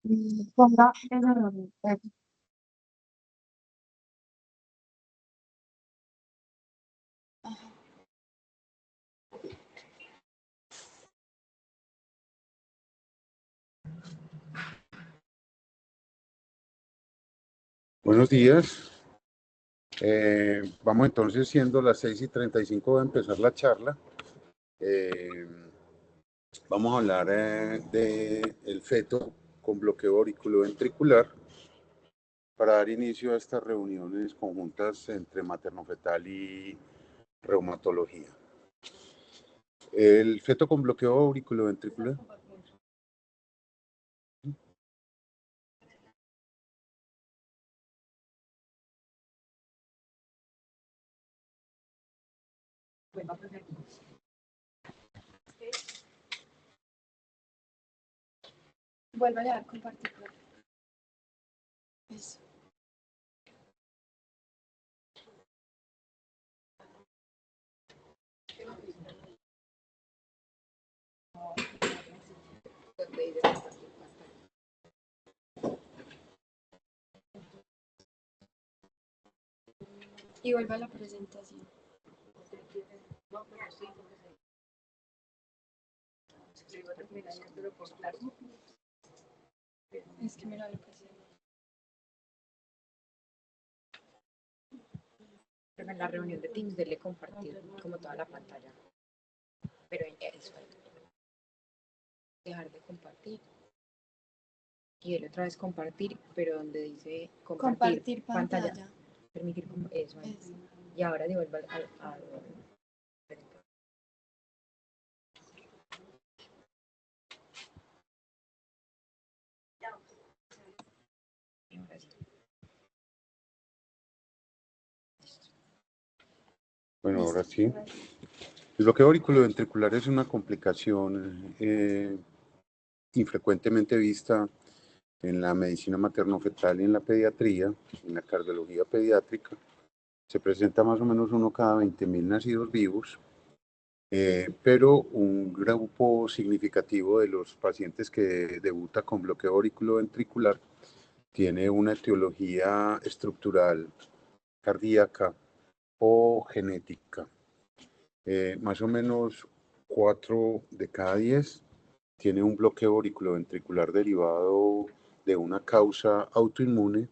Ponga ese orden. Buenos días. Vamos entonces, siendo las 6:35, a empezar la charla. Eh, Vamos a hablar del feto con bloqueo auriculoventricular para dar inicio a estas reuniones conjuntas entre materno-fetal y reumatología. El feto con bloqueo auriculoventricular. Vuelve a dar compartir. Eso. Y vuelve a la presentación. Es que mira lo que hacía. En la reunión de Teams dele compartir como toda la pantalla. Pero eso, dejar de compartir. Y él otra vez compartir, pero donde dice compartir pantalla. Permitir eso. Y ahora devuelva al Bueno, ahora sí. El bloqueo auriculoventricular es una complicación infrecuentemente vista en la medicina materno-fetal y en la pediatría, en la cardiología pediátrica. Se presenta más o menos uno cada 20.000 nacidos vivos, pero un grupo significativo de los pacientes que debuta con bloqueo auriculoventricular tiene una etiología estructural cardíaca o genética. Más o menos 4 de cada 10 tiene un bloqueo auriculoventricular derivado de una causa autoinmune,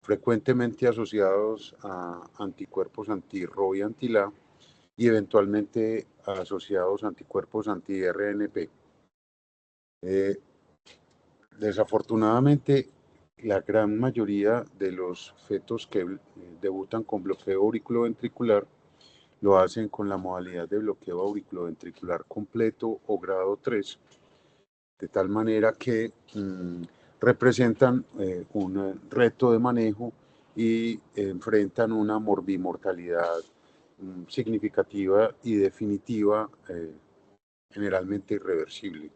frecuentemente asociados a anticuerpos anti-RO y anti-LA y eventualmente asociados a anticuerpos anti-RNP. Desafortunadamente, la gran mayoría de los fetos que debutan con bloqueo auriculoventricular lo hacen con la modalidad de bloqueo auriculoventricular completo o grado 3, de tal manera que representan un reto de manejo y enfrentan una morbimortalidad significativa y definitiva, generalmente irreversible.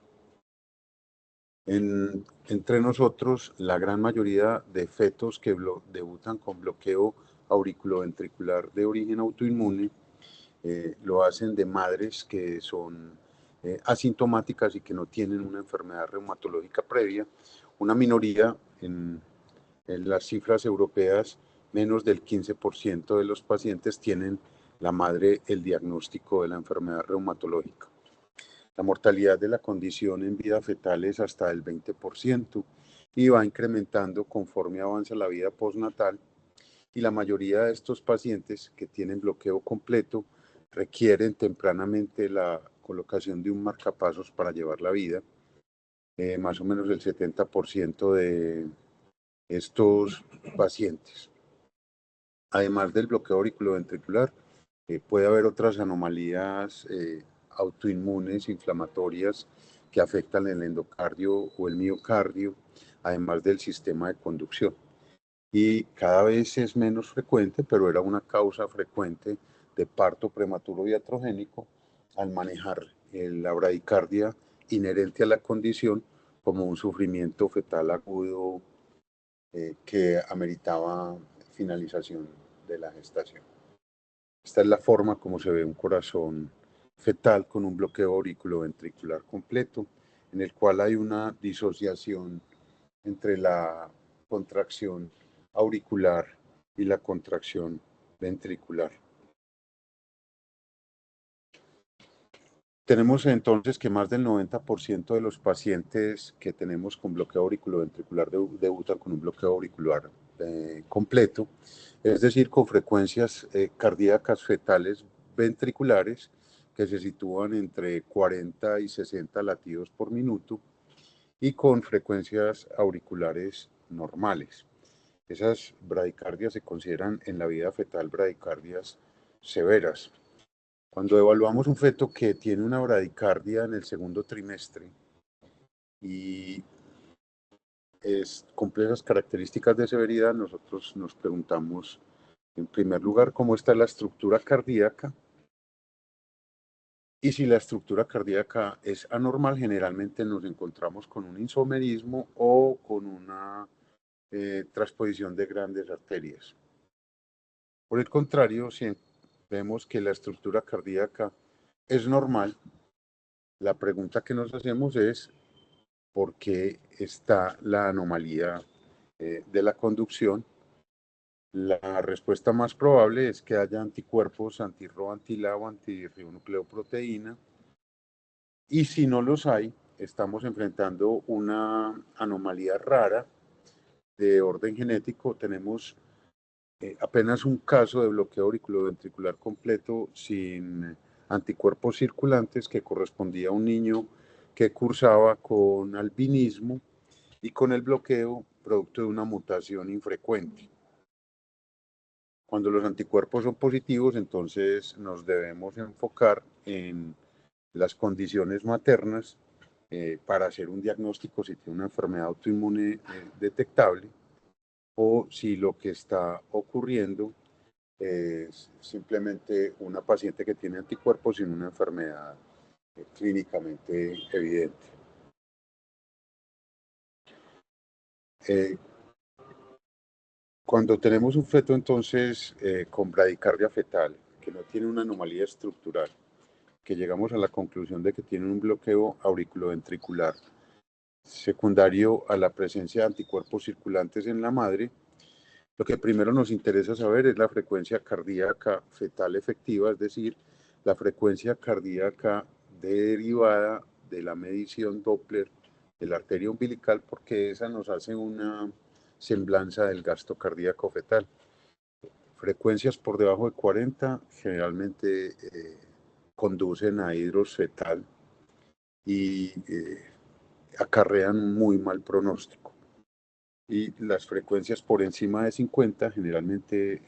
Entre nosotros, la gran mayoría de fetos que debutan con bloqueo auriculoventricular de origen autoinmune lo hacen de madres que son asintomáticas y que no tienen una enfermedad reumatológica previa. Una minoría en las cifras europeas, menos del 15% de los pacientes tienen la madre el diagnóstico de la enfermedad reumatológica. La mortalidad de la condición en vida fetal es hasta el 20% y va incrementando conforme avanza la vida postnatal, y la mayoría de estos pacientes que tienen bloqueo completo requieren tempranamente la colocación de un marcapasos para llevar la vida. Más o menos el 70% de estos pacientes. Además del bloqueo auriculoventricular, puede haber otras anomalías autoinmunes, inflamatorias, que afectan el endocardio o el miocardio, además del sistema de conducción. Y cada vez es menos frecuente, pero era una causa frecuente de parto prematuro iatrogénico al manejar la bradicardia inherente a la condición como un sufrimiento fetal agudo que ameritaba finalización de la gestación. Esta es la forma como se ve un corazón fetal con un bloqueo auriculoventricular completo, en el cual hay una disociación entre la contracción auricular y la contracción ventricular. Tenemos entonces que más del 90% de los pacientes que tenemos con bloqueo auriculoventricular debutan con un bloqueo auricular completo, es decir, con frecuencias cardíacas fetales ventriculares que se sitúan entre 40 y 60 latidos por minuto y con frecuencias auriculares normales. Esas bradicardias se consideran en la vida fetal bradicardias severas. Cuando evaluamos un feto que tiene una bradicardia en el segundo trimestre y cumple esas características de severidad, nosotros nos preguntamos, en primer lugar, cómo está la estructura cardíaca. Y si la estructura cardíaca es anormal, generalmente nos encontramos con un isomerismo o con una transposición de grandes arterias. Por el contrario, si vemos que la estructura cardíaca es normal, la pregunta que nos hacemos es ¿por qué está la anomalía de la conducción? La respuesta más probable es que haya anticuerpos anti-Rho, anti-La o antirribonucleoproteína, y si no los hay, estamos enfrentando una anomalía rara de orden genético. Tenemos apenas un caso de bloqueo auriculoventricular completo sin anticuerpos circulantes que correspondía a un niño que cursaba con albinismo y con el bloqueo producto de una mutación infrecuente. Cuando los anticuerpos son positivos, entonces nos debemos enfocar en las condiciones maternas para hacer un diagnóstico si tiene una enfermedad autoinmune detectable o si lo que está ocurriendo es simplemente una paciente que tiene anticuerpos sin una enfermedad clínicamente evidente. Cuando tenemos un feto entonces con bradicardia fetal, que no tiene una anomalía estructural, que llegamos a la conclusión de que tiene un bloqueo auriculoventricular secundario a la presencia de anticuerpos circulantes en la madre, lo que primero nos interesa saber es la frecuencia cardíaca fetal efectiva, es decir, la frecuencia cardíaca derivada de la medición Doppler de la arteria umbilical, porque esa nos hace una semblanza del gasto cardíaco fetal. Frecuencias por debajo de 40 generalmente conducen a hidros fetal y acarrean un muy mal pronóstico. Y las frecuencias por encima de 50 generalmente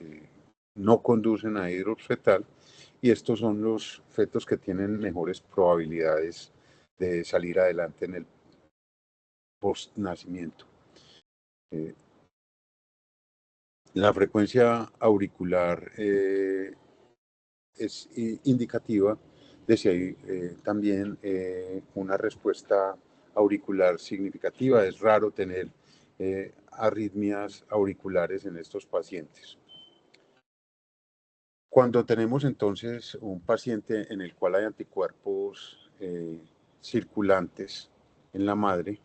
no conducen a hidros fetal, y estos son los fetos que tienen mejores probabilidades de salir adelante en el postnacimiento. La frecuencia auricular es indicativa de si hay también una respuesta auricular significativa. Es raro tener arritmias auriculares en estos pacientes. Cuando tenemos entonces un paciente en el cual hay anticuerpos circulantes en la madre,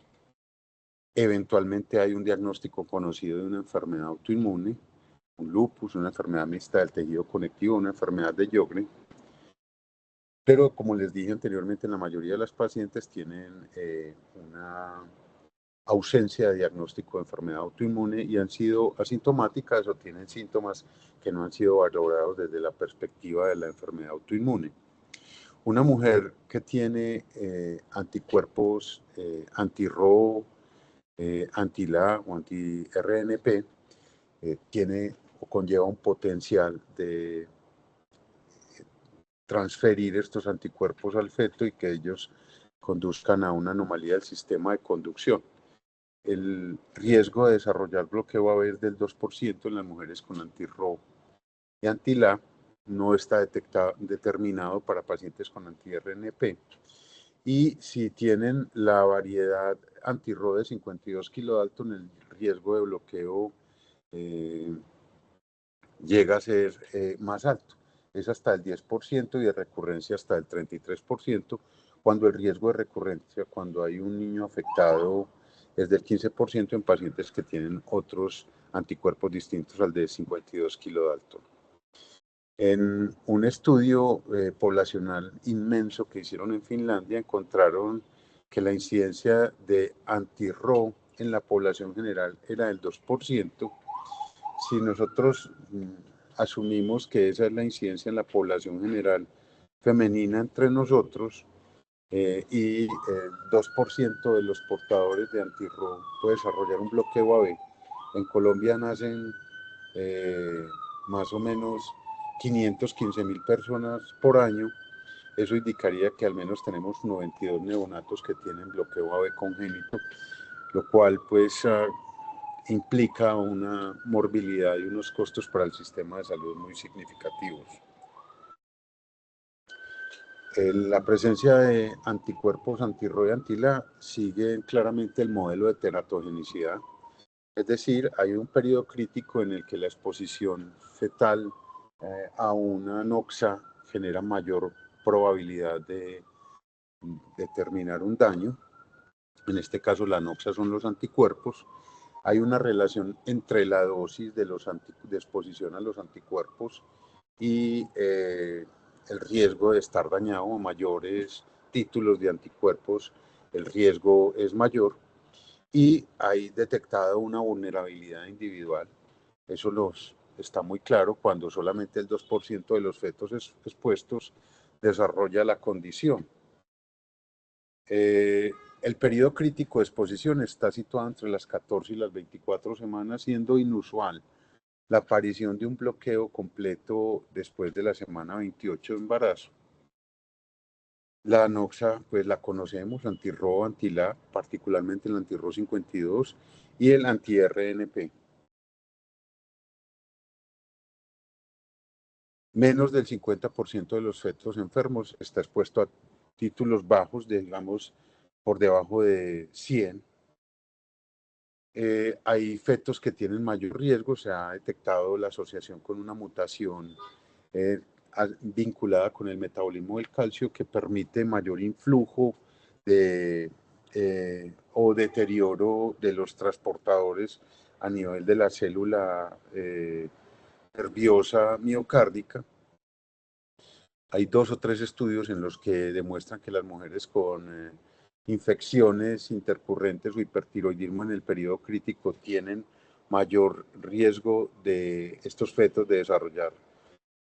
eventualmente hay un diagnóstico conocido de una enfermedad autoinmune, un lupus, una enfermedad mixta del tejido conectivo, una enfermedad de Sjögren. Pero como les dije anteriormente, la mayoría de las pacientes tienen una ausencia de diagnóstico de enfermedad autoinmune y han sido asintomáticas o tienen síntomas que no han sido valorados desde la perspectiva de la enfermedad autoinmune. Una mujer que tiene anticuerpos anti-Rho, anti-La o anti-RNP tiene o conlleva un potencial de transferir estos anticuerpos al feto y que ellos conduzcan a una anomalía del sistema de conducción. El riesgo de desarrollar bloqueo AV es del 2% en las mujeres con anti-Rho y anti-La. No está determinado para pacientes con anti-RNP. Y si tienen la variedad anti-Rho de 52 kilodalton, el riesgo de bloqueo llega a ser más alto. Es hasta el 10% y de recurrencia hasta el 33%, cuando el riesgo de recurrencia, cuando hay un niño afectado es del 15% en pacientes que tienen otros anticuerpos distintos al de 52 kilodalton. En un estudio poblacional inmenso que hicieron en Finlandia, encontraron que la incidencia de anti-Ro en la población general era del 2%. Si nosotros asumimos que esa es la incidencia en la población general femenina entre nosotros, y 2% de los portadores de anti-Ro puede desarrollar un bloqueo AB. En Colombia nacen más o menos 515.000 personas por año. Eso indicaría que al menos tenemos 92 neonatos que tienen bloqueo AB congénito, lo cual pues implica una morbilidad y unos costos para el sistema de salud muy significativos. La presencia de anticuerpos anti-Ro y anti-LA sigue claramente el modelo de teratogenicidad, es decir, hay un periodo crítico en el que la exposición fetal a una noxa genera mayor probabilidad de determinar un daño. En este caso la noxa son los anticuerpos. Hay una relación entre la dosis de exposición a los anticuerpos y el riesgo de estar dañado. A mayores títulos de anticuerpos, el riesgo es mayor, y hay detectado una vulnerabilidad individual. Eso está muy claro cuando solamente el 2% de los fetos expuestos desarrolla la condición. El periodo crítico de exposición está situado entre las 14 y las 24 semanas, siendo inusual la aparición de un bloqueo completo después de la semana 28 de embarazo. La noxa, pues la conocemos, anti-Ro, anti-LA, particularmente el anti-Ro 52 y el anti-RNP. Menos del 50% de los fetos enfermos está expuesto a títulos bajos, digamos, por debajo de 100. Hay fetos que tienen mayor riesgo. Se ha detectado la asociación con una mutación vinculada con el metabolismo del calcio que permite mayor influjo o deterioro de los transportadores a nivel de la célula nerviosa miocárdica. Hay 2 o 3 estudios en los que demuestran que las mujeres con infecciones intercurrentes o hipertiroidismo en el periodo crítico tienen mayor riesgo de estos fetos de desarrollar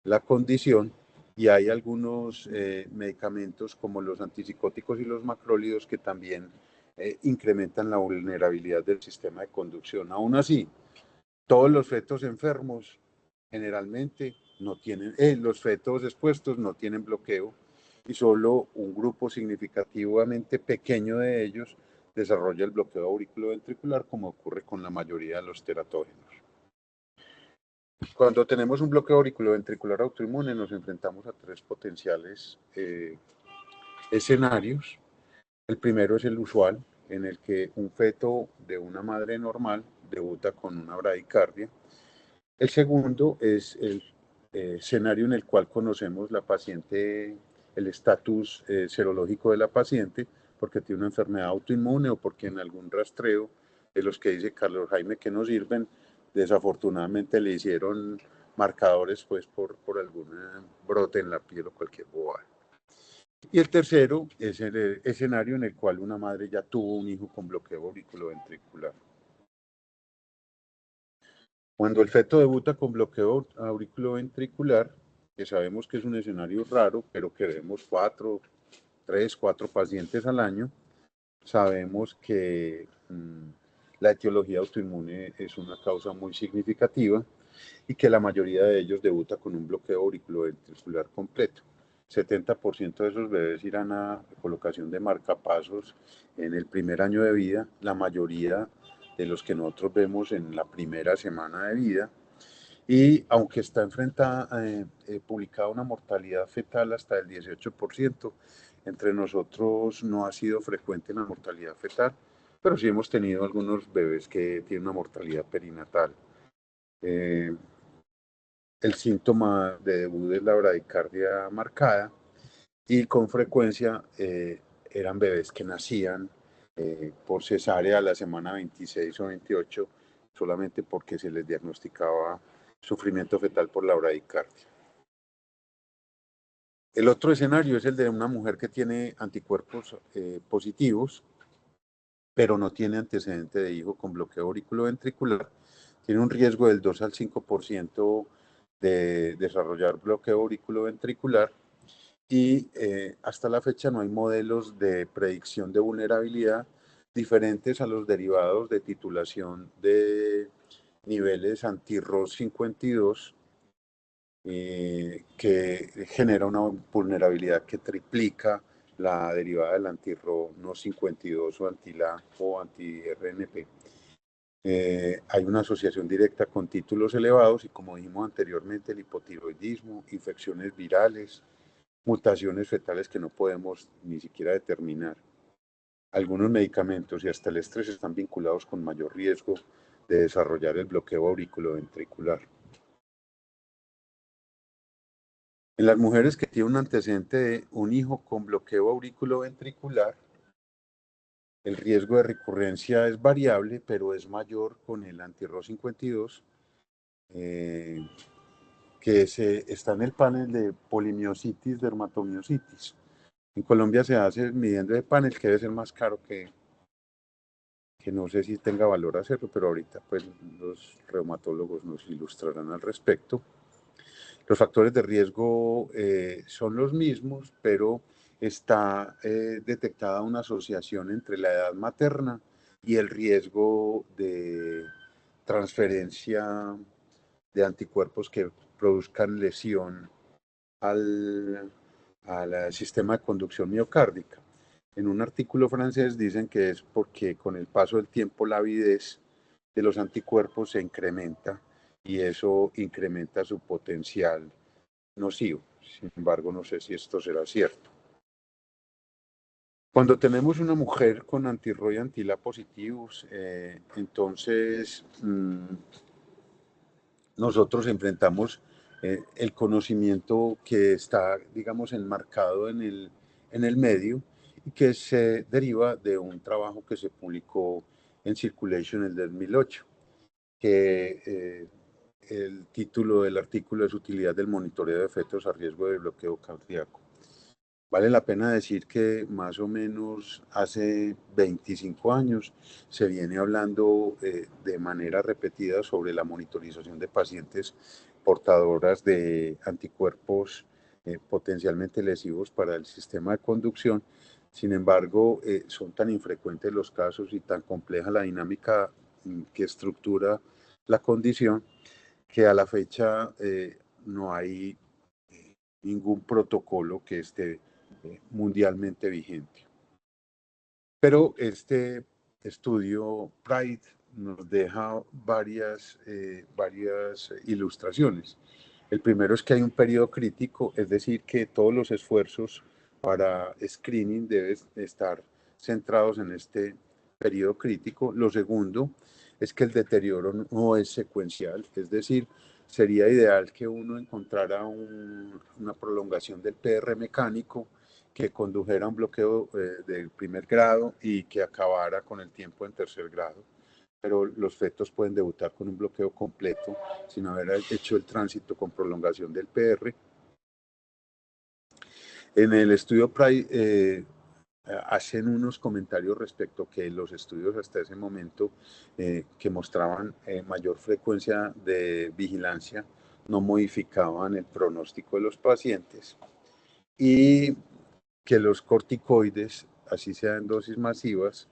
la condición, y hay algunos medicamentos como los antipsicóticos y los macrólidos que también incrementan la vulnerabilidad del sistema de conducción. Aún así, todos los fetos enfermos generalmente no tienen, los fetos expuestos no tienen bloqueo, y solo un grupo significativamente pequeño de ellos desarrolla el bloqueo auriculoventricular, como ocurre con la mayoría de los teratógenos. Cuando tenemos un bloqueo auriculoventricular autoinmune nos enfrentamos a 3 potenciales escenarios. El primero es el usual, en el que un feto de una madre normal debuta con una bradicardia. El segundo es el escenario en el cual conocemos la paciente, el estatus serológico de la paciente, porque tiene una enfermedad autoinmune o porque en algún rastreo de los que dice Carlos Jaime que no sirven, desafortunadamente le hicieron marcadores pues por algún brote en la piel o cualquier bobada. Y el tercero es el escenario en el cual una madre ya tuvo un hijo con bloqueo auriculoventricular. Cuando el feto debuta con bloqueo auriculoventricular, que sabemos que es un escenario raro, pero que vemos 3, 4 pacientes al año, sabemos que la etiología autoinmune es una causa muy significativa y que la mayoría de ellos debuta con un bloqueo auriculoventricular completo. 70% de esos bebés irán a colocación de marcapasos en el primer año de vida, la mayoría de los que nosotros vemos en la primera semana de vida, y aunque está publicada una mortalidad fetal hasta el 18%, entre nosotros no ha sido frecuente la mortalidad fetal, pero sí hemos tenido algunos bebés que tienen una mortalidad perinatal. El síntoma de debut es la bradicardia marcada, y con frecuencia eran bebés que nacían por cesárea a la semana 26 o 28, solamente porque se les diagnosticaba sufrimiento fetal por la bradicardia. El otro escenario es el de una mujer que tiene anticuerpos positivos, pero no tiene antecedente de hijo con bloqueo auriculoventricular. Tiene un riesgo del 2 al 5% de desarrollar bloqueo auriculoventricular y hasta la fecha no hay modelos de predicción de vulnerabilidad diferentes a los derivados de titulación de niveles anti-ROS 52 que genera una vulnerabilidad que triplica la derivada del anti-RO no 52 o anti-LA o anti-RNP. Hay una asociación directa con títulos elevados y, como dijimos anteriormente, el hipotiroidismo, infecciones virales, mutaciones fetales que no podemos ni siquiera determinar. Algunos medicamentos y hasta el estrés están vinculados con mayor riesgo de desarrollar el bloqueo auriculoventricular. En las mujeres que tienen un antecedente de un hijo con bloqueo auriculoventricular, el riesgo de recurrencia es variable, pero es mayor con el anti-ROS 52, que está en el panel de polimiositis, dermatomiositis. En Colombia se hace midiendo el panel, que debe ser más caro que no sé si tenga valor hacerlo, pero ahorita pues los reumatólogos nos ilustrarán al respecto. Los factores de riesgo son los mismos, pero está detectada una asociación entre la edad materna y el riesgo de transferencia de anticuerpos que produzcan lesión al sistema de conducción miocárdica. En un artículo francés dicen que es porque con el paso del tiempo la avidez de los anticuerpos se incrementa y eso incrementa su potencial nocivo. Sin embargo, no sé si esto será cierto. Cuando tenemos una mujer con anti-RO y anti-LA positivos, entonces nosotros enfrentamos el conocimiento que está, digamos, enmarcado en el medio y que se deriva de un trabajo que se publicó en Circulation en el 2008, que el título del artículo es Utilidad del monitoreo de fetos a riesgo de bloqueo cardíaco. Vale la pena decir que más o menos hace 25 años se viene hablando de manera repetida sobre la monitorización de pacientes portadoras de anticuerpos potencialmente lesivos para el sistema de conducción. Sin embargo, son tan infrecuentes los casos y tan compleja la dinámica que estructura la condición que a la fecha no hay ningún protocolo que esté mundialmente vigente. Pero este estudio PRIDE nos deja varias ilustraciones. El primero es que hay un periodo crítico, es decir, que todos los esfuerzos para screening deben estar centrados en este periodo crítico. Lo segundo es que el deterioro no es secuencial, es decir, sería ideal que uno encontrara una prolongación del PR mecánico que condujera a un bloqueo del primer grado y que acabara con el tiempo en tercer grado. Pero los fetos pueden debutar con un bloqueo completo sin haber hecho el tránsito con prolongación del PR. En el estudio PRIDE hacen unos comentarios respecto que los estudios hasta ese momento que mostraban mayor frecuencia de vigilancia no modificaban el pronóstico de los pacientes y que los corticoides, así sea en dosis masivas,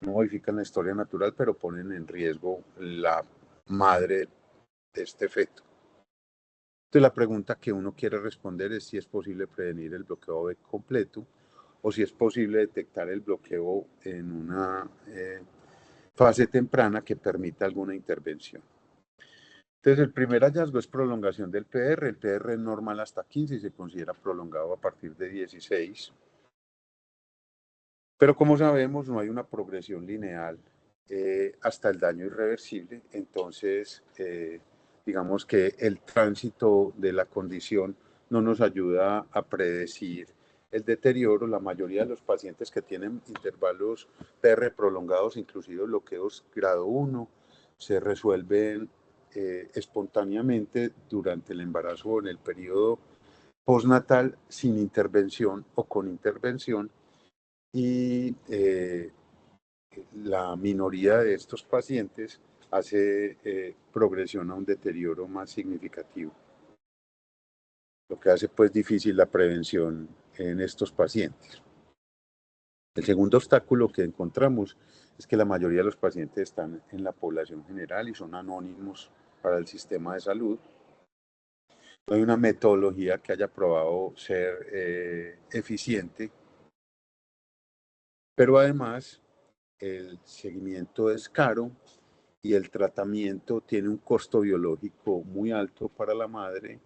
no modifican la historia natural, pero ponen en riesgo la madre de este feto. Entonces la pregunta que uno quiere responder es si es posible prevenir el bloqueo AB completo o si es posible detectar el bloqueo en una fase temprana que permita alguna intervención. Entonces el primer hallazgo es prolongación del PR. El PR es normal hasta 15 y se considera prolongado a partir de 16. Pero como sabemos, no hay una progresión lineal hasta el daño irreversible. Entonces, digamos que el tránsito de la condición no nos ayuda a predecir el deterioro. La mayoría de los pacientes que tienen intervalos PR prolongados, inclusive bloqueos grado 1, se resuelven espontáneamente durante el embarazo o en el periodo postnatal sin intervención o con intervención, y la minoría de estos pacientes hace progresión a un deterioro más significativo, lo que hace pues difícil la prevención en estos pacientes. El segundo obstáculo que encontramos es que la mayoría de los pacientes están en la población general y son anónimos para el sistema de salud. No hay una metodología que haya probado ser eficiente, pero además el seguimiento es caro y el tratamiento tiene un costo biológico muy alto para la madre.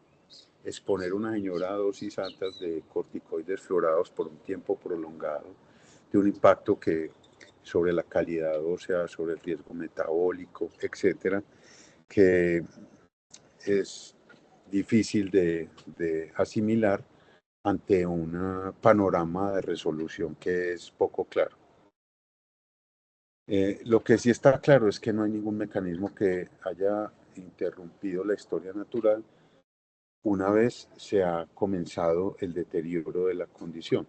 Exponer a una señora a dosis altas de corticoides fluorados por un tiempo prolongado tiene un impacto sobre la calidad ósea, sobre el riesgo metabólico, etcétera, que es difícil de asimilar ante un panorama de resolución que es poco claro. Lo que sí está claro es que no hay ningún mecanismo que haya interrumpido la historia natural una vez se ha comenzado el deterioro de la condición.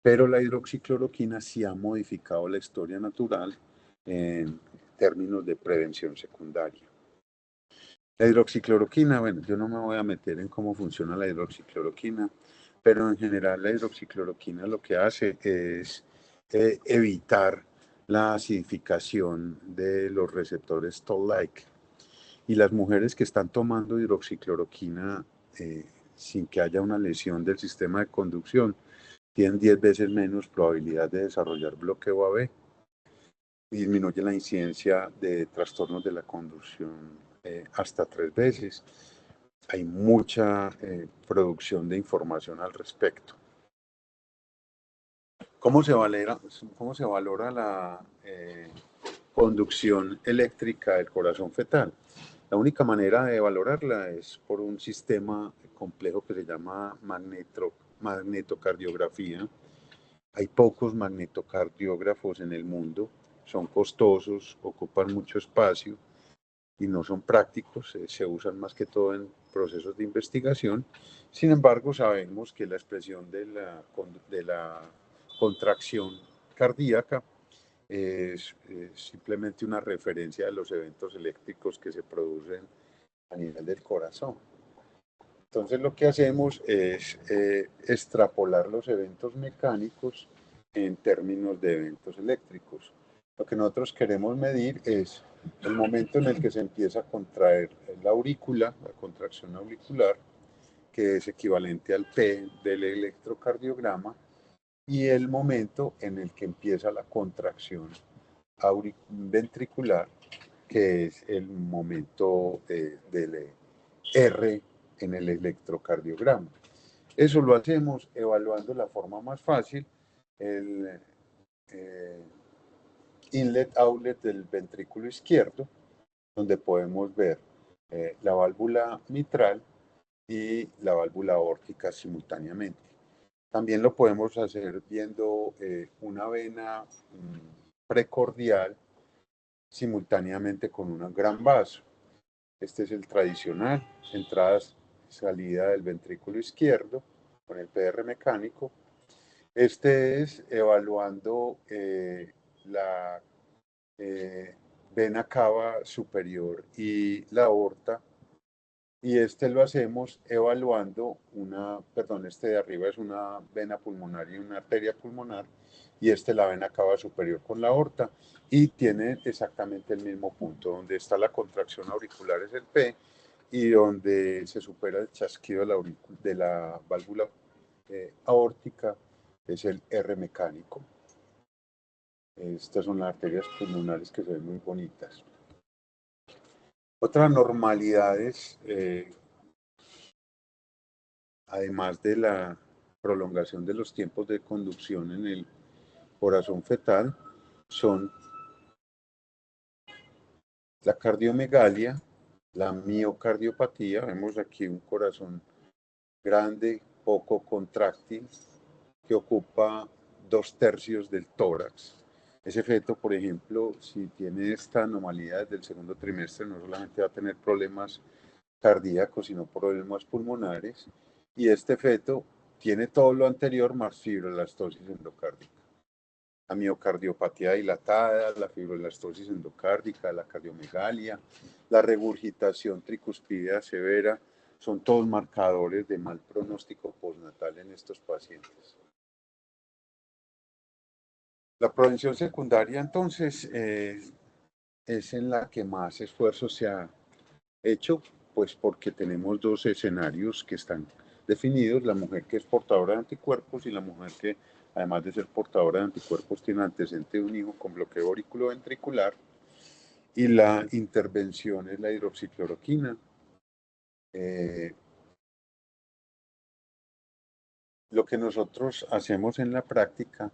Pero la hidroxicloroquina sí ha modificado la historia natural en términos de prevención secundaria. La hidroxicloroquina, bueno, yo no me voy a meter en cómo funciona la hidroxicloroquina, pero en general la hidroxicloroquina lo que hace es evitar la acidificación de los receptores Toll-like. Y las mujeres que están tomando hidroxicloroquina sin que haya una lesión del sistema de conducción tienen 10 veces menos probabilidad de desarrollar bloqueo AB. Disminuye la incidencia de trastornos de la conducción hasta 3 veces. Hay mucha producción de información al respecto. ¿Cómo se valora la conducción eléctrica del corazón fetal? La única manera de valorarla es por un sistema complejo que se llama magnetocardiografía. Hay pocos magnetocardiógrafos en el mundo, son costosos, ocupan mucho espacio y no son prácticos, se usan más que todo en procesos de investigación. Sin embargo, sabemos que la expresión de la contracción cardíaca es simplemente una referencia de los eventos eléctricos que se producen a nivel del corazón. Entonces lo que hacemos es extrapolar los eventos mecánicos en términos de eventos eléctricos. Lo que nosotros queremos medir es el momento en el que se empieza a contraer la aurícula, la contracción auricular, que es equivalente al P del electrocardiograma, y el momento en el que empieza la contracción ventricular, que es el momento del R en el electrocardiograma. Eso lo hacemos evaluando la forma más fácil, el inlet-outlet del ventrículo izquierdo, donde podemos ver la válvula mitral y la válvula aórtica simultáneamente. También lo podemos hacer viendo una vena precordial simultáneamente con un gran vaso. Este es el tradicional, entrada, salida del ventrículo izquierdo con el PR mecánico. Este es evaluando la vena cava superior y la aorta. Y este lo hacemos evaluando este de arriba es una vena pulmonar y una arteria pulmonar, y la vena cava superior con la aorta, y tiene exactamente el mismo punto. Donde está la contracción auricular es el P, y donde se supera el chasquido de la válvula aórtica es el R mecánico. Estas son las arterias pulmonares que se ven muy bonitas. Otras normalidades, además de la prolongación de los tiempos de conducción en el corazón fetal, son la cardiomegalia, la miocardiopatía. Vemos aquí un corazón grande, poco contráctil, que ocupa 2/3 del tórax. Ese feto, por ejemplo, si tiene esta anomalía desde el segundo trimestre, no solamente va a tener problemas cardíacos, sino problemas pulmonares, y este feto tiene todo lo anterior más fibroelastosis endocárdica. La miocardiopatía dilatada, la fibroelastosis endocárdica, la cardiomegalia, la regurgitación tricuspidea severa, son todos marcadores de mal pronóstico postnatal en estos pacientes. La prevención secundaria, entonces, es en la que más esfuerzo se ha hecho, pues porque tenemos dos escenarios que están definidos, la mujer que es portadora de anticuerpos y la mujer que, además de ser portadora de anticuerpos, tiene antecedente de un hijo con bloqueo auriculoventricular, y la intervención es la hidroxicloroquina. Lo que nosotros hacemos en la práctica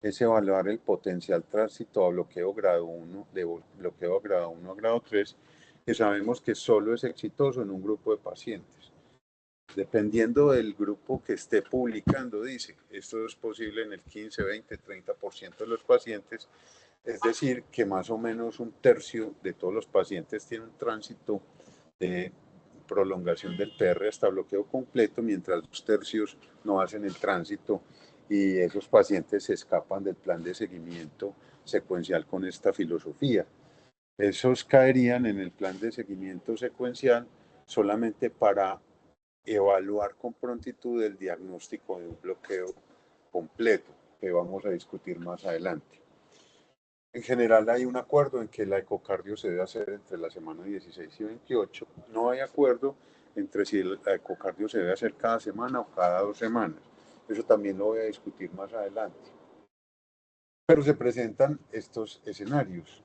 es evaluar el potencial tránsito a bloqueo grado 1, de bloqueo grado 1 a grado 3, que sabemos que solo es exitoso en un grupo de pacientes. Dependiendo del grupo que esté publicando, dice, esto es posible en el 15, 20, 30% de los pacientes, es decir, que más o menos 1/3 de todos los pacientes tienen un tránsito de prolongación del PR hasta bloqueo completo, mientras 2/3 no hacen el tránsito y esos pacientes se escapan del plan de seguimiento secuencial con esta filosofía. Esos caerían en el plan de seguimiento secuencial solamente para evaluar con prontitud el diagnóstico de un bloqueo completo, que vamos a discutir más adelante. En general hay un acuerdo en que la ecocardio se debe hacer entre la semana 16 y 28. No hay acuerdo entre si la ecocardio se debe hacer cada semana o cada 2 semanas. Eso también lo voy a discutir más adelante. Pero se presentan estos escenarios.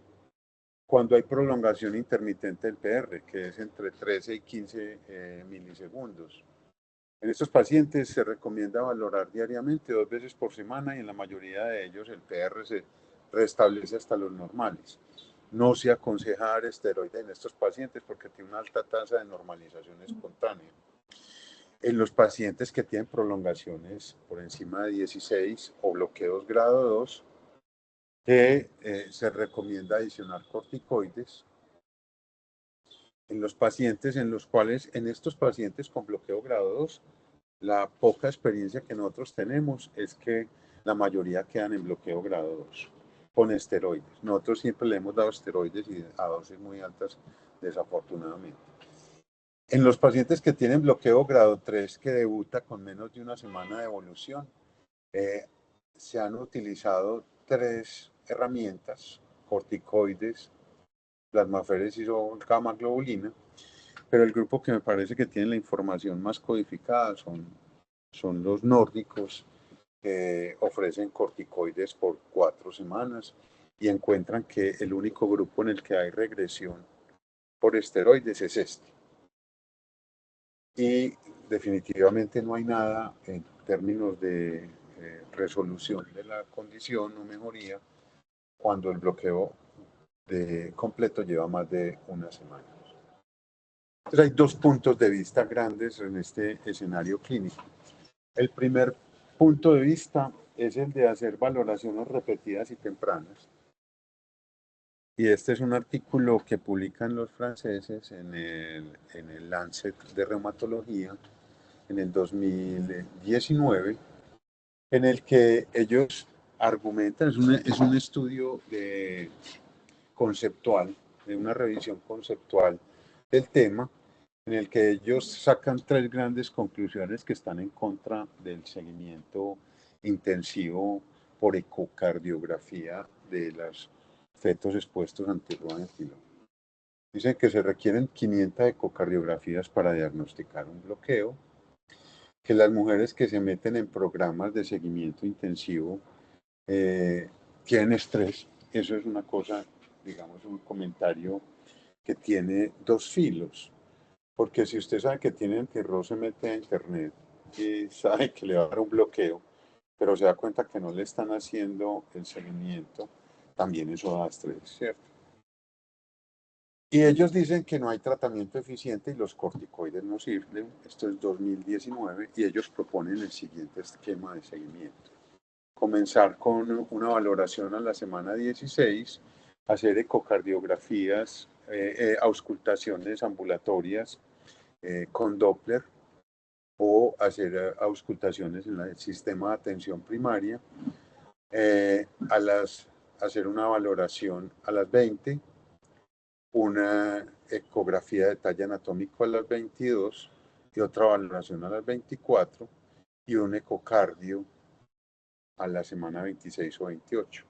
Cuando hay prolongación intermitente del PR, que es entre 13 y 15 milisegundos. En estos pacientes se recomienda valorar diariamente 2 veces por semana y en la mayoría de ellos el PR se restablece hasta los normales. No se aconseja dar esteroides en estos pacientes porque tiene una alta tasa de normalización espontánea. En los pacientes que tienen prolongaciones por encima de 16 o bloqueos grado 2, se recomienda adicionar corticoides. En los pacientes en los cuales, en estos pacientes con bloqueo grado 2, la poca experiencia que nosotros tenemos es que la mayoría quedan en bloqueo grado 2 con esteroides. Nosotros siempre le hemos dado esteroides y a dosis muy altas, desafortunadamente. En los pacientes que tienen bloqueo grado 3 que debuta con menos de una semana de evolución, se han utilizado 3 herramientas, corticoides, plasmaféresis o gamma globulina, pero el grupo que me parece que tiene la información más codificada son los nórdicos, que ofrecen corticoides por 4 semanas y encuentran que el único grupo en el que hay regresión por esteroides es este. Y definitivamente no hay nada en términos de resolución de la condición o mejoría cuando el bloqueo completo lleva más de una semana. Entonces hay 2 puntos de vista grandes en este escenario clínico. El primer punto de vista es el de hacer valoraciones repetidas y tempranas. Y este es un artículo que publican los franceses en el Lancet de Reumatología en el 2019, en el que ellos argumentan, es un estudio conceptual, de una revisión conceptual del tema, en el que ellos sacan 3 grandes conclusiones que están en contra del seguimiento intensivo por ecocardiografía de los fetos expuestos ante ruanetilo. Dicen que se requieren 500 ecocardiografías para diagnosticar un bloqueo, que las mujeres que se meten en programas de seguimiento intensivo tienen estrés. Eso es una cosa, digamos, un comentario que tiene 2 filos. Porque si usted sabe que tiene antirroz, se mete a internet y sabe que le va a dar un bloqueo, pero se da cuenta que no le están haciendo el seguimiento, también eso da estrés, ¿cierto? Y ellos dicen que no hay tratamiento eficiente y los corticoides no sirven. Esto es 2019 y ellos proponen el siguiente esquema de seguimiento. Comenzar con una valoración a la semana 16, hacer ecocardiografías, auscultaciones ambulatorias con Doppler o hacer auscultaciones en el sistema de atención primaria, hacer una valoración a las 20, una ecografía de detalle anatómico a las 22 y otra valoración a las 24 y un ecocardio a la semana 26 o 28.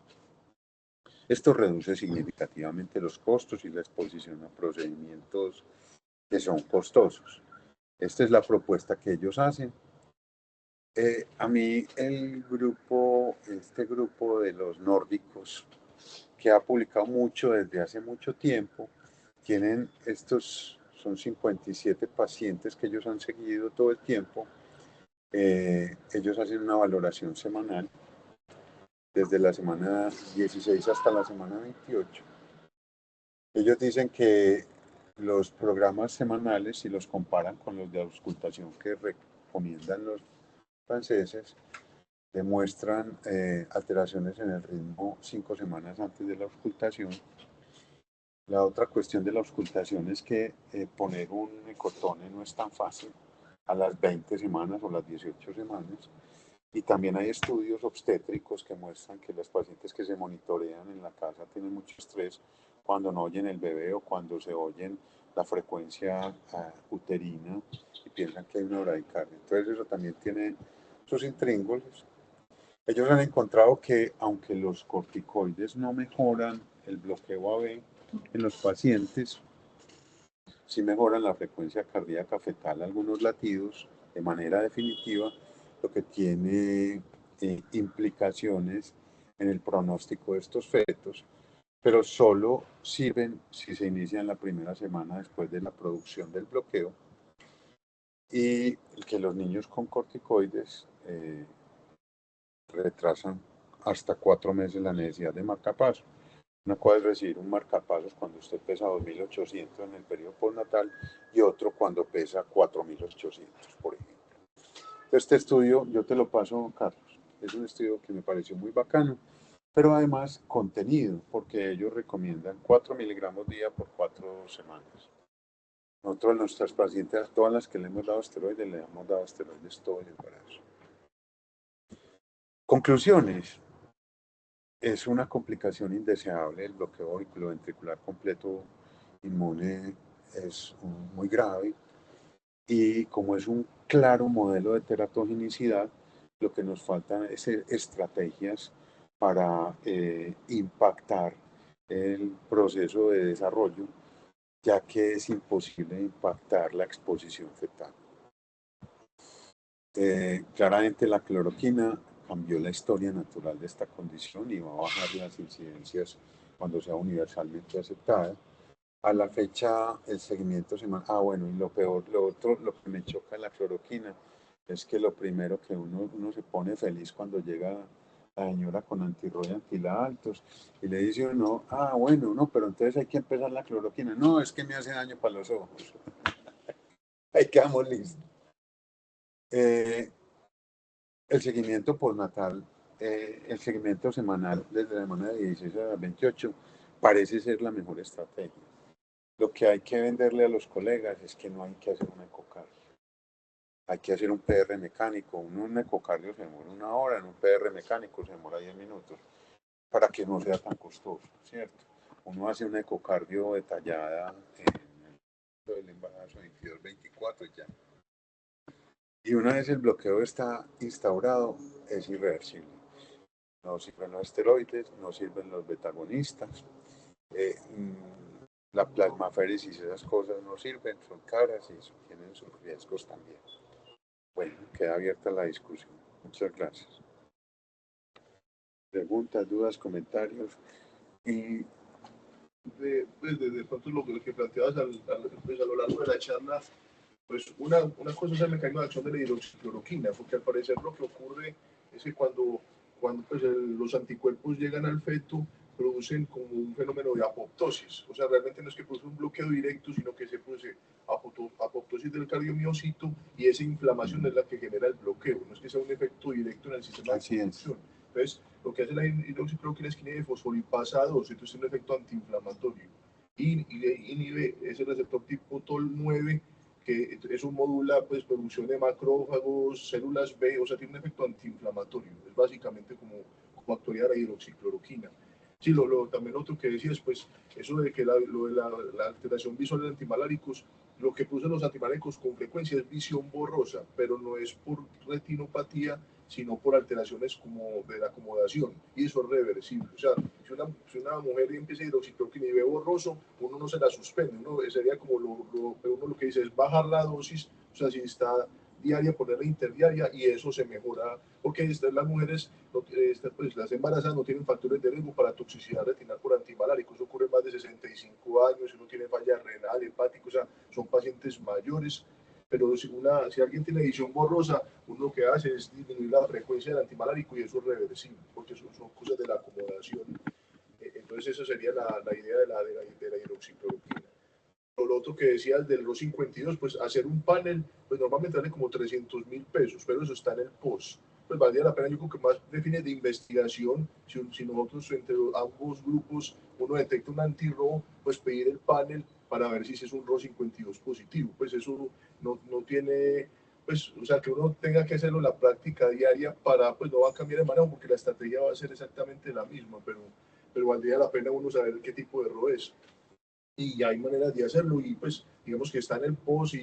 Esto reduce significativamente los costos y la exposición a procedimientos que son costosos. Esta es la propuesta que ellos hacen. A mí este grupo de los nórdicos, que ha publicado mucho desde hace mucho tiempo, son 57 pacientes que ellos han seguido todo el tiempo. Ellos hacen una valoración semanal desde la semana 16 hasta la semana 28. Ellos dicen que los programas semanales, si los comparan con los de auscultación que recomiendan los franceses, demuestran alteraciones en el ritmo 5 semanas antes de la auscultación. La otra cuestión de la auscultación es que poner un ecotone no es tan fácil a las 20 semanas o las 18 semanas. Y también hay estudios obstétricos que muestran que los pacientes que se monitorean en la casa tienen mucho estrés cuando no oyen el bebé o cuando se oyen la frecuencia uterina y piensan que hay una bradicardia. Entonces eso también tiene sus intríngulis. Ellos han encontrado que aunque los corticoides no mejoran el bloqueo AB en los pacientes, sí mejoran la frecuencia cardíaca fetal, algunos latidos de manera definitiva, lo que tiene implicaciones en el pronóstico de estos fetos, pero solo sirven si se inicia en la primera semana después de la producción del bloqueo, y que los niños con corticoides retrasan hasta 4 meses la necesidad de marcapasos. Una cosa es recibir un marcapasos cuando usted pesa 2.800 en el periodo postnatal y otro cuando pesa 4.800, por ejemplo. Este estudio, yo te lo paso, Carlos, es un estudio que me pareció muy bacano, pero además contenido, porque ellos recomiendan 4 miligramos día por 4 semanas. Nosotros a nuestras pacientes, a todas las que le hemos dado esteroides todo el embarazo. Conclusiones. Es una complicación indeseable. El bloqueo auriculoventricular completo inmune es muy grave, y como es un claro modelo de teratogenicidad, lo que nos faltan es estrategias para impactar el proceso de desarrollo, ya que es imposible impactar la exposición fetal. Claramente la cloroquina cambió la historia natural de esta condición y va a bajar las incidencias cuando sea universalmente aceptada. A la fecha, el seguimiento semanal. Bueno, y lo que me choca en la cloroquina es que lo primero que uno se pone feliz cuando llega la señora con antirro y antila altos y le dice uno, bueno, no, pero entonces hay que empezar la cloroquina. No, es que me hace daño para los ojos. Ahí quedamos listos. El seguimiento postnatal, el seguimiento semanal desde la semana de 16 a 28 parece ser la mejor estrategia. Lo que hay que venderle a los colegas es que no hay que hacer un ecocardio. Hay que hacer un PR mecánico. Un ecocardio se demora 1 hora, en un PR mecánico se demora 10 minutos, para que no sea tan costoso, ¿cierto? Uno hace un ecocardio detallada en el embarazo 22-24 y ya. Y una vez el bloqueo está instaurado, es irreversible. No sirven los esteroides, no sirven los betagonistas. La plasmaféresis y esas cosas no sirven, son caras y tienen sus riesgos también. Bueno, queda abierta la discusión. Muchas gracias. Preguntas, dudas, comentarios. Y de pronto lo que planteabas a lo largo de la charla, pues una cosa es el mecanismo de acción de la hidroxicloroquina, porque al parecer lo que ocurre es que cuando pues los anticuerpos llegan al feto, producen como un fenómeno de apoptosis. O sea, realmente no es que produce un bloqueo directo, sino que se produce apoptosis del cardiomiocito y esa inflamación es la que genera el bloqueo. No es que sea un efecto directo en el sistema de conducción. Entonces, lo que hace la hidroxicloroquina es que inhibe fosfolipasa 2, entonces es un efecto antiinflamatorio. Y inhibe ese receptor tipo TOL9, que eso modula pues, producción de macrófagos, células B, o sea, tiene un efecto antiinflamatorio. Es básicamente como actuaría la hidroxicloroquina. Sí, también otro que decías, pues, eso de que la alteración visual de antimaláricos, lo que producen los antimaláricos con frecuencia es visión borrosa, pero no es por retinopatía, sino por alteraciones como de la acomodación, y eso es reversible. O sea, si una mujer empieza hidroxicloroquina y ve borroso, uno no se la suspende, uno sería como uno lo que dice es bajar la dosis, o sea, si está diaria, ponerla interdiaria, y eso se mejora, porque las mujeres, pues, las embarazadas no tienen factores de riesgo para toxicidad retinal por antimaláricos, eso ocurre más de 65 años, uno tiene falla renal, hepática, o sea, son pacientes mayores, pero si alguien tiene visión borrosa, uno lo que hace es disminuir la frecuencia del antimalárico y eso es reversible, porque son cosas de la acomodación. Entonces esa sería la idea de la hidroxicloroquina. Lo otro que decías del RO 52, pues hacer un panel, pues normalmente vale como 300.000 pesos, pero eso está en el post. Pues valdría la pena, yo creo que más de fines de investigación, si nosotros entre ambos grupos uno detecta un anti-RO, pues pedir el panel para ver si es un RO 52 positivo. Pues eso no tiene, pues, o sea, que uno tenga que hacerlo en la práctica diaria pues no va a cambiar de manejo porque la estrategia va a ser exactamente la misma, pero valdría la pena uno saber qué tipo de RO es. Y hay maneras de hacerlo y pues digamos que está en el post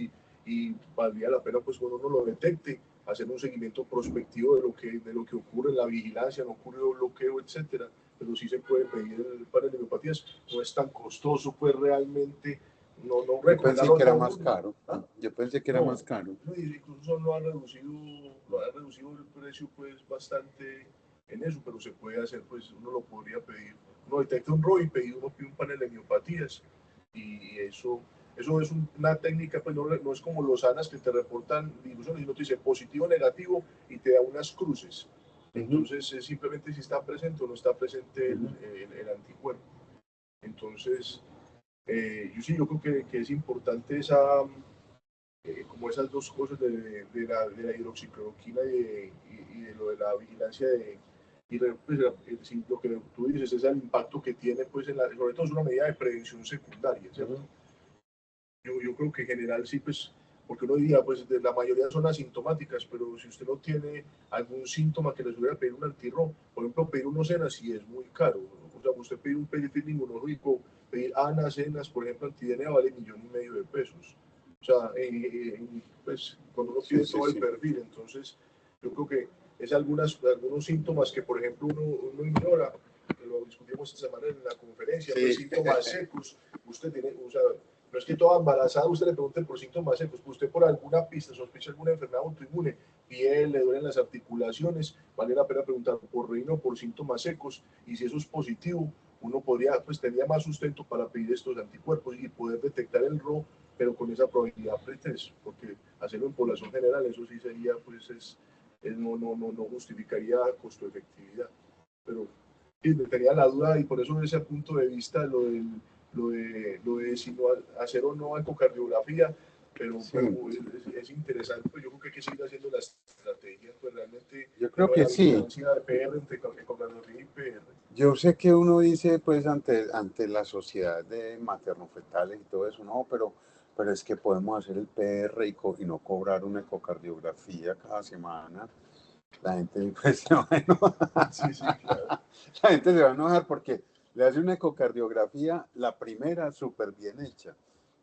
y valdría la pena pues cuando uno lo detecte hacer un seguimiento prospectivo de lo que ocurre en la vigilancia, no ocurrió bloqueo, etcétera, pero sí se puede pedir el panel de neuropatías, no es tan costoso pues realmente, no Yo pensé que era más caro, yo pensé que era más caro. Incluso lo han reducido el precio pues bastante en eso, pero se puede hacer, pues uno lo podría pedir, uno detecta un RO y uno pide un panel de miopatías y eso es una técnica, pues no es como los ANAS que te reportan difusiones, sino te dice positivo, negativo y te da unas cruces. Entonces es simplemente si está presente o no está presente el anticuerpo. Entonces, yo creo que es importante como esas dos cosas de la hidroxicloroquina y de lo de la vigilancia pues, lo que tú dices es el impacto que tiene, pues, sobre todo es una medida de prevención secundaria, ¿cierto? Yo creo que en general sí, pues, porque uno diría, pues, la mayoría son asintomáticas, pero si usted no tiene algún síntoma que le sugiera pedir un antirro, por ejemplo, pedir unos cenas sí es muy caro, ¿no? O sea, usted pide un perfil inmunológico, pedir ANA-cenas, por ejemplo, antidNA vale $1,500,000 de pesos. O sea, pues, cuando uno pide todo el perfil, entonces, yo creo que es algunos síntomas que, por ejemplo, uno ignora, que lo discutimos esta semana en la conferencia, pues síntomas secos, usted tiene, o sea, no es que toda embarazada usted le pregunte por síntomas secos, pues usted por alguna pista sospecha alguna enfermedad autoinmune, piel, le duelen las articulaciones, vale la pena preguntar por reino, por síntomas secos, y si eso es positivo, uno pues tendría más sustento para pedir estos anticuerpos y poder detectar el RO, pero con esa probabilidad pre-3, porque hacerlo en población general, eso sí sería, pues, no justificaría costo-efectividad. Pero sí, tenía la duda y por eso desde ese punto de vista lo de si no hacer o no ecocardiografía, pero es interesante, pues yo creo que hay que seguir haciendo la estrategia, pues realmente yo creo que sí. De PR entre ecocardiografía y PR. Yo sé que uno dice, pues, ante la sociedad de materno-fetales y todo eso, no, pero es que podemos hacer el PR y no cobrar una ecocardiografía cada semana. La gente pues, se va a enojar. Sí, claro. La gente se va a enojar porque le hace una ecocardiografía, la primera súper bien hecha.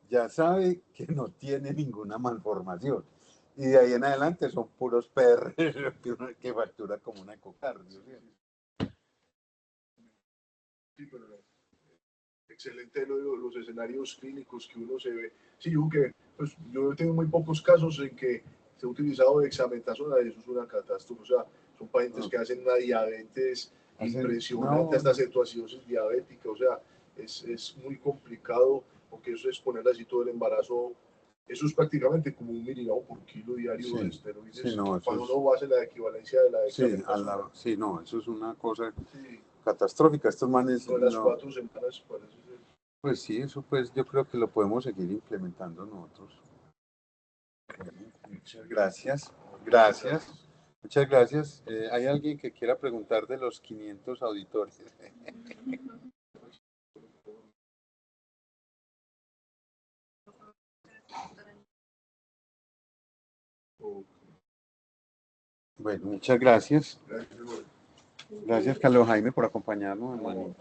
Ya sabe que no tiene ninguna malformación. Y de ahí en adelante son puros PR que factura como una ecocardio. Sí, pero excelente los escenarios clínicos que uno se ve. Sí, yo creo que pues, yo he tenido muy pocos casos en que se ha utilizado dexametasona y eso es una catástrofe. O sea, son pacientes que hacen una diabetes impresionante, hasta cetoacidosis diabética. O sea, es muy complicado porque eso es poner así todo el embarazo Eso es prácticamente como 1 miligramo por kilo diario Sí, de esteroides. sí, no, eso cuando es- uno hace la equivalencia de la Sí, dexametasona. sí, no, eso es una cosa Sí, catastrófica. Estos manes, no, las no, 4 semanas parece ser. pues sí, eso pues yo creo que lo podemos seguir implementando nosotros. Bueno, muchas gracias. Gracias. Muchas gracias. ¿Hay alguien que quiera preguntar de los 500 auditores? Bueno, muchas gracias. Gracias, Jorge. Gracias, Carlos Jaime, por acompañarnos, hermanito.